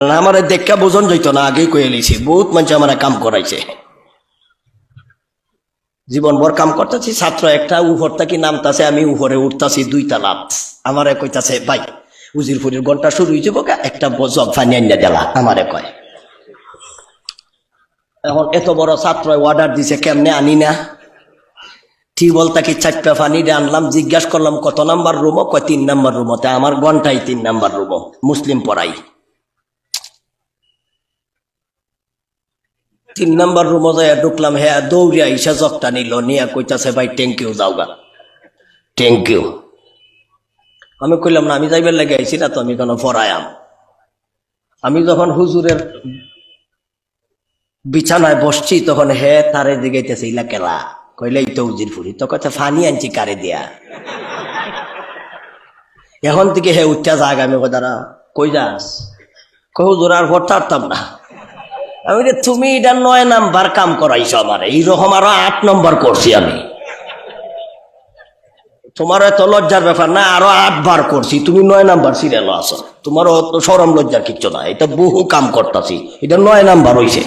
আমার দেখা বোঝন যাইতো না, আগেই কয়ে লিছি বহুত মানুষ আমার কাম করাইছে, জীবন ভর কাম করতেছি। ছাত্র একটা উপর থেকে নামতাছে, আমি উপরে উঠতাছি 2 তালা, আমারে কইতাছে ভাই উজিরপুরের ঘন্টা শুরু হয়ে যাবো, একটা জগ ফানি আনিয়া দিলা, আমারে কয়। এখন এত বড় ছাত্র অর্ডার দিছে, কেমনে আনি না, টিউবওয়েল থেকে 4টা পানি আনলাম, জিজ্ঞাসা করলাম কত নাম্বার রুমও, কয় 3 নাম্বার রুমতে। আমার ঘন্টায় 3 নাম্বার রুমও, মুসলিম পড়াই। 3 নাম্বার রুমে যাই ঢুকলাম, হ্যাঁ দৌড়িয়া ইসা জগটা নিল, নিয়ে কইতাছে ভাই থ্যাংক ইউ, যাওগা থ্যাংক ইউ। আমি কইলাম না, আমি যাইবার লেগে আইছি না তো, আমি কেন পড়ায়াম। আমি যখন হুজুরের বিছানায় বসছি তখন হে তারে দিগাইতেছে, ইলা কেলা, কইলে এই তো উজিরপুরি। তো কথা ফানি আনছি কারে দিয়া, এখন থেকে হে উঠা যাগ। আমি দাঁড়া কই যাস, কই হুজুর আর পড়তে পারতাম না। আমি তুমি এটা 9 নাম্বার কাম করাইছো আমার, এইরকম আরো 8 নম্বর করছি আমি। তোমার এত লজ্জার ব্যাপার না, আরো 8 বার করছি, তুমি 9 নাম্বার সিরিয়াল আছো, তোমার সরম লজ্জার কিচ্ছু না, এটা বহু কাম করতেছি, এটা 9 নাম্বার হইছে।